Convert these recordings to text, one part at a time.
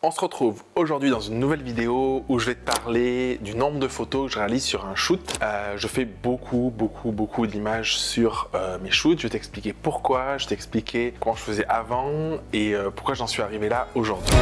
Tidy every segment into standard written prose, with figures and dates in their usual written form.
On se retrouve aujourd'hui dans une nouvelle vidéo où je vais te parler du nombre de photos que je réalise sur un shoot. Je fais beaucoup d'images sur mes shoots. Je vais t'expliquer pourquoi, je vais t'expliquer comment je faisais avant et pourquoi j'en suis arrivé là aujourd'hui.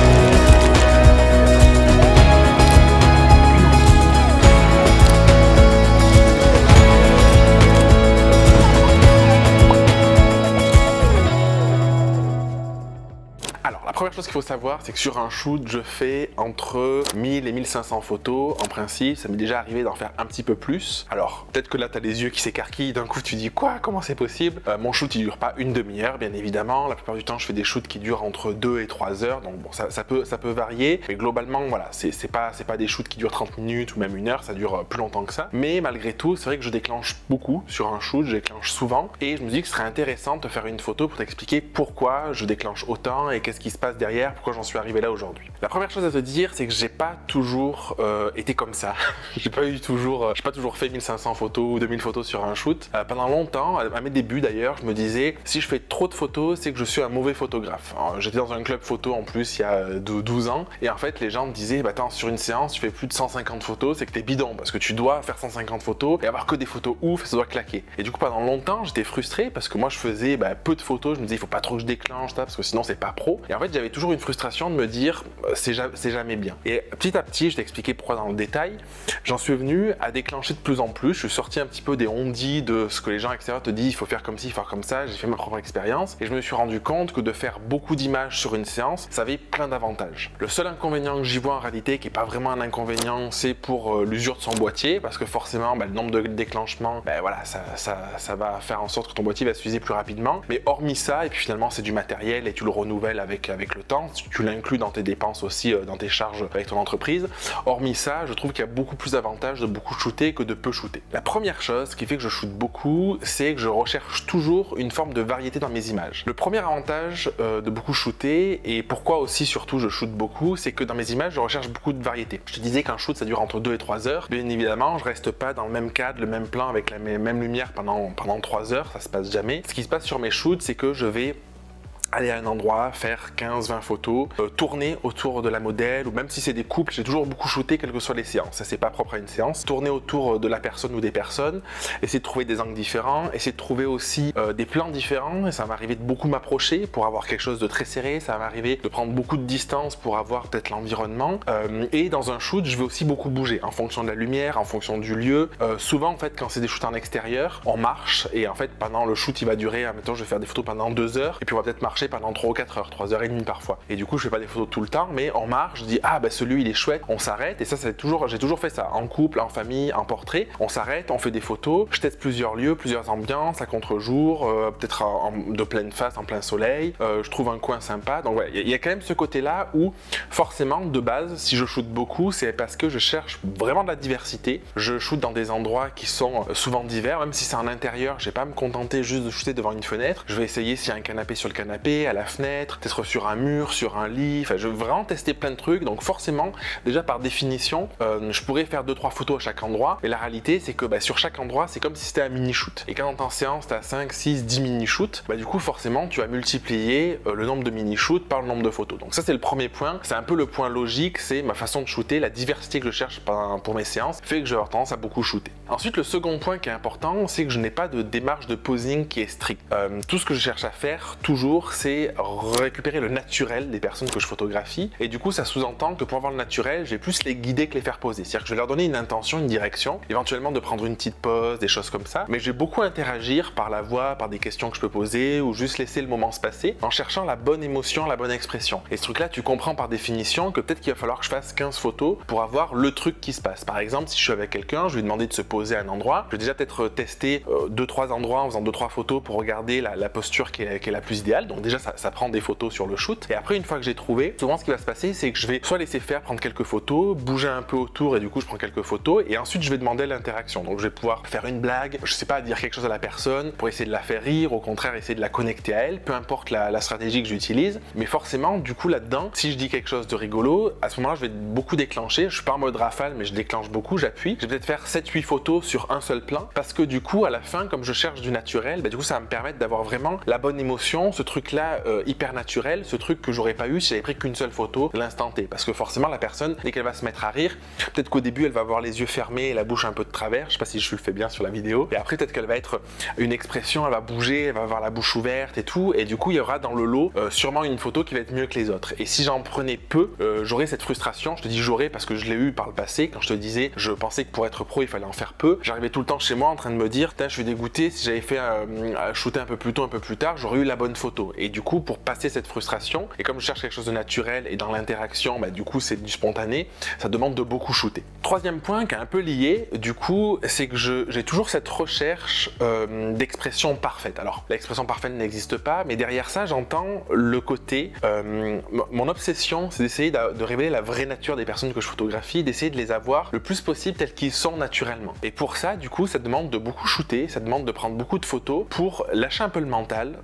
La première chose qu'il faut savoir, c'est que sur un shoot, je fais entre 1000 et 1500 photos. En principe, ça m'est déjà arrivé d'en faire un petit peu plus. Alors, peut-être que là, tu as les yeux qui s'écarquillent. D'un coup, tu dis quoi? Comment c'est possible? Mon shoot, il dure pas une demi-heure, bien évidemment. La plupart du temps, je fais des shoots qui durent entre 2 et 3 heures. Donc, bon, ça peut varier. Mais globalement, voilà, c'est pas des shoots qui durent 30 minutes ou même une heure. Ça dure plus longtemps que ça. Mais malgré tout, c'est vrai que je déclenche beaucoup sur un shoot. Je déclenche souvent. Et je me dis que ce serait intéressant de te faire une photo pour t'expliquer pourquoi je déclenche autant et qu'est-ce qui se passe derrière, pourquoi j'en suis arrivé là aujourd'hui. La première chose à te dire, c'est que j'ai pas toujours été comme ça. j'ai pas toujours fait 1500 photos ou 2000 photos sur un shoot. Pendant longtemps, à mes débuts d'ailleurs, je me disais, si je fais trop de photos, c'est que je suis un mauvais photographe. J'étais dans un club photo en plus il y a 12 ans, et en fait les gens me disaient, bah attends, sur une séance, tu fais plus de 150 photos, c'est que t'es bidon, parce que tu dois faire 150 photos et avoir que des photos ouf, et ça doit claquer. Et du coup, pendant longtemps, j'étais frustré parce que moi je faisais peu de photos, je me disais, il faut pas trop que je déclenche, parce que sinon c'est pas pro. Et en fait, j'avais toujours une frustration de me dire c'est jamais bien. Et petit à petit, je t'ai expliqué pourquoi dans le détail, j'en suis venu à déclencher de plus en plus. Je suis sorti un petit peu des on-dit de ce que les gens extérieurs te disent, il faut faire comme ci, il faut faire comme ça. J'ai fait ma propre expérience et je me suis rendu compte que de faire beaucoup d'images sur une séance, ça avait plein d'avantages. Le seul inconvénient que j'y vois en réalité, qui est pas vraiment un inconvénient, c'est pour l'usure de son boîtier, parce que forcément, le nombre de déclenchements, voilà, ça va faire en sorte que ton boîtier va s'user plus rapidement. Mais hormis ça, et puis finalement c'est du matériel et tu le renouvelles avec le temps. Tu l'inclus dans tes dépenses aussi, dans tes charges avec ton entreprise. Hormis ça, je trouve qu'il y a beaucoup plus d'avantages de beaucoup shooter que de peu shooter. La première chose qui fait que je shoote beaucoup, c'est que je recherche toujours une forme de variété dans mes images. Le premier avantage de beaucoup shooter, et pourquoi aussi surtout je shoot beaucoup, c'est que dans mes images, je recherche beaucoup de variété. Je te disais qu'un shoot, ça dure entre 2 et 3 heures. Bien évidemment, je reste pas dans le même cadre, le même plan, avec la même lumière pendant 3 heures, ça se passe jamais. Ce qui se passe sur mes shoots, c'est que je vais aller à un endroit, faire 15-20 photos, tourner autour de la modèle, ou même si c'est des couples, j'ai toujours beaucoup shooté quelles que soient les séances, ça c'est pas propre à une séance, tourner autour de la personne ou des personnes, essayer de trouver des angles différents, essayer de trouver aussi des plans différents, et ça m'arrivait de beaucoup m'approcher pour avoir quelque chose de très serré, ça m'arrivait de prendre beaucoup de distance pour avoir peut-être l'environnement, et dans un shoot, je vais aussi beaucoup bouger, en fonction de la lumière, en fonction du lieu. Souvent en fait, quand c'est des shoots en extérieur, on marche, et en fait pendant le shoot, il va durer, admettons, je vais faire des photos pendant 2 heures, et puis on va peut-être marcher pendant 3 ou 4 heures, 3 heures et demie parfois. Et du coup, je fais pas des photos tout le temps, mais on marche, je dis ah celui il est chouette, on s'arrête, et ça j'ai toujours fait ça, en couple, en famille, en portrait, on s'arrête, on fait des photos, je teste plusieurs lieux, plusieurs ambiances, à contre-jour, peut-être de pleine face, en plein soleil, je trouve un coin sympa, donc ouais, il y a quand même ce côté-là où forcément de base, si je shoote beaucoup, c'est parce que je cherche vraiment de la diversité, je shoote dans des endroits qui sont souvent divers, même si c'est en intérieur, je vais pas me contenter juste de shooter devant une fenêtre, je vais essayer s'il y a un canapé sur le canapé, à la fenêtre, peut-être sur un mur, sur un lit, enfin je veux vraiment tester plein de trucs, donc forcément déjà par définition je pourrais faire 2-3 photos à chaque endroit, et la réalité c'est que sur chaque endroit c'est comme si c'était un mini shoot, et quand en séance tu as 5, 6, 10 mini shoots, du coup forcément tu vas multiplier le nombre de mini shoots par le nombre de photos, donc ça c'est le premier point, c'est un peu le point logique, c'est ma façon de shooter, la diversité que je cherche pour mes séances fait que je vais avoir tendance à beaucoup shooter. Ensuite le second point qui est important, c'est que je n'ai pas de démarche de posing qui est stricte. Tout ce que je cherche à faire toujours, c'est récupérer le naturel des personnes que je photographie, et du coup ça sous-entend que pour avoir le naturel, je vais plus les guider que les faire poser, c'est-à-dire que je vais leur donner une intention, une direction, éventuellement de prendre une petite pause, des choses comme ça, mais je vais beaucoup interagir par la voix, par des questions que je peux poser, ou juste laisser le moment se passer en cherchant la bonne émotion, la bonne expression. Et ce truc-là, tu comprends par définition que peut-être qu'il va falloir que je fasse 15 photos pour avoir le truc qui se passe. Par exemple, si je suis avec quelqu'un, je vais lui demander de se poser à un endroit, je vais déjà peut-être tester 2-3 endroits en faisant 2-3 photos pour regarder la posture qui est la plus idéale, donc déjà ça prend des photos sur le shoot, et après une fois que j'ai trouvé, souvent ce qui va se passer, c'est que je vais soit laisser faire, prendre quelques photos, bouger un peu autour, et du coup je prends quelques photos, et ensuite je vais demander l'interaction, donc je vais pouvoir faire une blague, je sais pas, dire quelque chose à la personne pour essayer de la faire rire, au contraire essayer de la connecter à elle, peu importe la stratégie que j'utilise, mais forcément du coup là-dedans, si je dis quelque chose de rigolo, à ce moment-là je vais beaucoup déclencher, je suis pas en mode rafale mais je déclenche beaucoup, j'appuie, je vais peut-être faire 7-8 photos sur un seul plan, parce que du coup à la fin, comme je cherche du naturel, du coup ça va me permettre d'avoir vraiment la bonne émotion, ce truc truc-là hyper naturel, ce truc que j'aurais pas eu si j'avais pris qu'une seule photo de l'instant T. Parce que forcément, la personne, dès qu'elle va se mettre à rire, peut-être qu'au début, elle va avoir les yeux fermés et la bouche un peu de travers. Je sais pas si je le fais bien sur la vidéo. Et après, peut-être qu'elle va être une expression, elle va bouger, elle va avoir la bouche ouverte et tout. Et du coup, il y aura dans le lot sûrement une photo qui va être mieux que les autres. Et si j'en prenais peu, j'aurais cette frustration. Je te dis j'aurais parce que je l'ai eu par le passé. Quand je te disais, je pensais que pour être pro, il fallait en faire peu. J'arrivais tout le temps chez moi en train de me dire, je suis dégoûté, si j'avais fait shooter un peu plus tôt, un peu plus tard, j'aurais eu la bonne photo. Et du coup, pour passer cette frustration, et comme je cherche quelque chose de naturel et dans l'interaction, du coup, c'est du spontané, ça demande de beaucoup shooter. Troisième point qui est un peu lié, du coup, c'est que j'ai toujours cette recherche d'expression parfaite. Alors, l'expression parfaite n'existe pas, mais derrière ça, j'entends le côté, mon obsession, c'est d'essayer de révéler la vraie nature des personnes que je photographie, d'essayer de les avoir le plus possible tels qu'ils sont naturellement. Et pour ça, du coup, ça demande de beaucoup shooter, ça demande de prendre beaucoup de photos pour lâcher un peu le mental,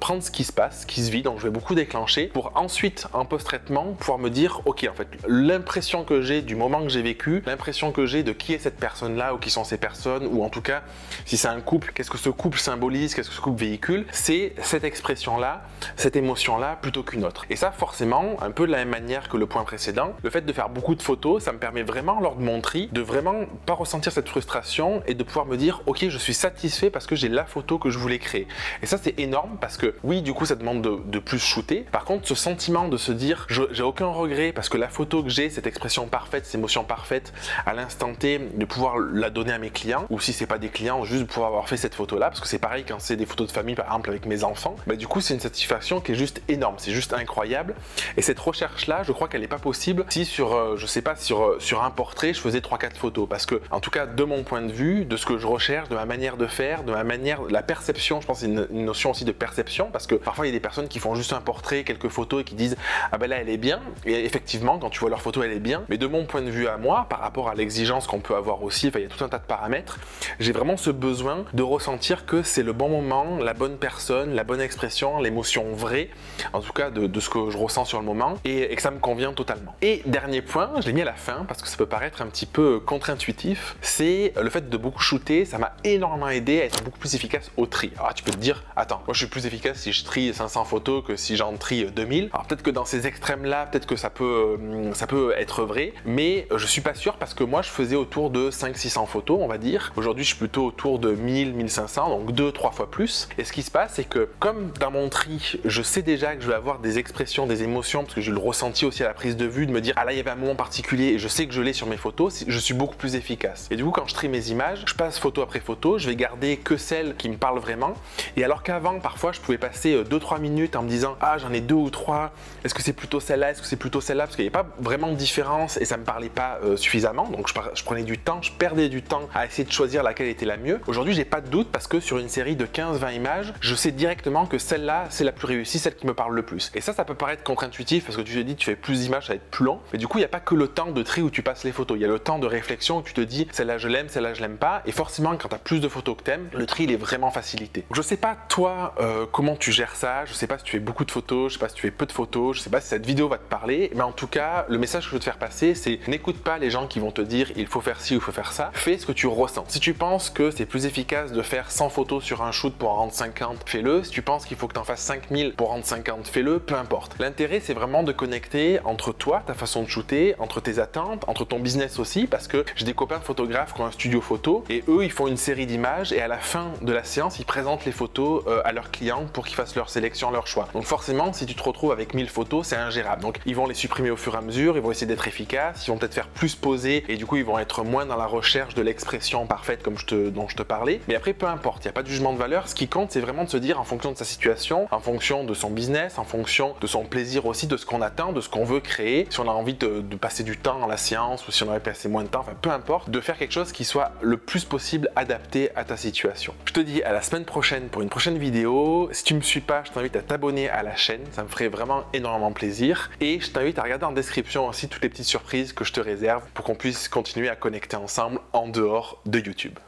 prendre ce qui se passe, ce qui se vit, donc je vais beaucoup déclencher pour ensuite, en post-traitement, pouvoir me dire, ok, en fait, l'impression que j'ai du moment que j'ai vécu, l'impression que j'ai de qui est cette personne-là ou qui sont ces personnes, ou en tout cas, si c'est un couple, qu'est-ce que ce couple symbolise, qu'est-ce que ce couple véhicule, c'est cette expression-là, cette émotion-là, plutôt qu'une autre. Et ça, forcément, un peu de la même manière que le point précédent, le fait de faire beaucoup de photos, ça me permet vraiment, lors de mon tri, de vraiment pas ressentir cette frustration et de pouvoir me dire, ok, je suis satisfait parce que j'ai la photo que je voulais créer. Et ça, c'est énorme parce que, oui, du coup, ça demande de plus shooter. Par contre, ce sentiment de se dire, j'ai aucun regret parce que la photo que j'ai, cette expression parfaite, cette émotion parfaite, à l'instant T, de pouvoir la donner à mes clients, ou si c'est pas des clients, juste de pouvoir avoir fait cette photo-là, parce que c'est pareil quand c'est des photos de famille, par exemple, avec mes enfants, du coup, c'est une satisfaction qui est juste énorme, c'est juste incroyable. Et cette recherche-là, je crois qu'elle n'est pas possible si sur, je sais pas, sur un portrait, je faisais 3-4 photos. Parce que, en tout cas, de mon point de vue, de ce que je recherche, de ma manière de faire, de ma manière, la perception, je pense que c'est une notion aussi de perception, parce que parfois, il y a des personnes qui font juste un portrait, quelques photos et qui disent, ah ben là, elle est bien. Et effectivement, quand tu vois leur photo, elle est bien. Mais de mon point de vue à moi, par rapport à l'exigence qu'on peut avoir aussi, il y a tout un tas de paramètres, j'ai vraiment ce besoin de ressentir que c'est le bon moment, la bonne personne, la bonne expression, l'émotion vraie, en tout cas de ce que je ressens sur le moment, et que ça me convient totalement. Et dernier point, je l'ai mis à la fin parce que ça peut paraître un petit peu contre-intuitif, c'est le fait de beaucoup shooter, ça m'a énormément aidé à être beaucoup plus efficace au tri. Alors tu peux te dire, attends, moi je suis plus efficace si je trie 500 photos que si j'en trie 2000. Alors peut-être que dans ces extrêmes-là, peut-être que ça peut être vrai, mais je suis pas sûr parce que moi je faisais autour de 500-600 photos, on va dire. Aujourd'hui, je suis plutôt autour de 1000-1500, donc 2-3 fois plus. Et ce qui se passe, c'est que comme dans mon tri, je sais déjà que je vais avoir des expressions, des émotions, parce que j'ai le ressenti aussi à la prise de vue, de me dire, ah là, il y avait un moment particulier et je sais que je l'ai sur mes photos, je suis beaucoup plus efficace. Et du coup, quand je trie mes images, je passe photo après photo, je vais garder que celles qui me parlent vraiment. Et alors qu'avant, parfois, je pouvais passer 2-3 minutes en me disant, ah, j'en ai 2 ou 3, est-ce que c'est plutôt celle-là, est-ce que c'est plutôt celle-là, parce qu'il n'y avait pas vraiment de différence et ça me parlait pas suffisamment. Donc je prenais du temps, je perdais du temps à essayer de choisir laquelle était la mieux. Aujourd'hui, j'ai pas de doute parce que sur une série de 15-20 images, je sais directement que celle-là, c'est la plus réussie, celle qui me parle le plus. Et ça peut paraître contre-intuitif parce que tu te dis, tu fais plus d'images, ça va être plus long. Mais du coup, il n'y a pas que le temps de tri où tu passes les photos. Il y a le temps de réflexion où tu te dis, celle-là je l'aime, celle-là je l'aime pas. Et forcément, quand tu as plus de photos que t'aimes, le tri il est vraiment facilité. Donc, je sais pas toi comment tu gères ça. Je sais pas si tu fais beaucoup de photos, je sais pas si tu fais peu de photos, je sais pas si cette vidéo va te parler. Mais en tout cas, le message que je veux te faire passer, c'est n'écoute pas les gens qui vont te dire il faut faire ci ou il faut faire ça. Fais ce que tu ressens. Si tu penses que c'est plus efficace de faire 100 photos sur un shoot pour en rendre 50, fais-le. Si tu penses qu'il faut que tu en fasses 5000 pour rendre 50, fais-le, peu importe. L'intérêt, c'est vraiment de connecter entre toi, ta façon de shooter, entre tes attentes, entre ton business aussi, parce que j'ai des copains photographes qui ont un studio photo et eux, ils font une série d'images et à la fin de la séance, ils présentent les photos à leurs clients pour qu'ils fassent leur sélection, leur choix. Donc forcément, si tu te retrouves avec 1000 photos, c'est ingérable. Donc ils vont les supprimer au fur et à mesure, ils vont essayer d'être efficaces, ils vont peut-être faire plus poser et du coup, ils vont être moins dans la recherche de l'expression parfaite comme dont je te parlais. Mais après, peu importe, il n'y a pas de jugement de valeur. Ce qui compte, c'est vraiment de se dire en fonction de sa situation, en fonction de son business, en fonction de son plaisir aussi, de ce qu'on attend, de ce qu'on veut créer, si on a envie de passer du temps dans la séance ou si on aurait passé moins de temps, enfin peu importe, de faire quelque chose qui soit le plus possible adapté à ta situation. Je te dis à la semaine prochaine pour une prochaine vidéo. Si tu me suis pas, je t'invite à t'abonner à la chaîne, ça me ferait vraiment énormément plaisir. Et je t'invite à regarder en description aussi toutes les petites surprises que je te réserve pour qu'on puisse continuer à connecter ensemble en dehors de YouTube.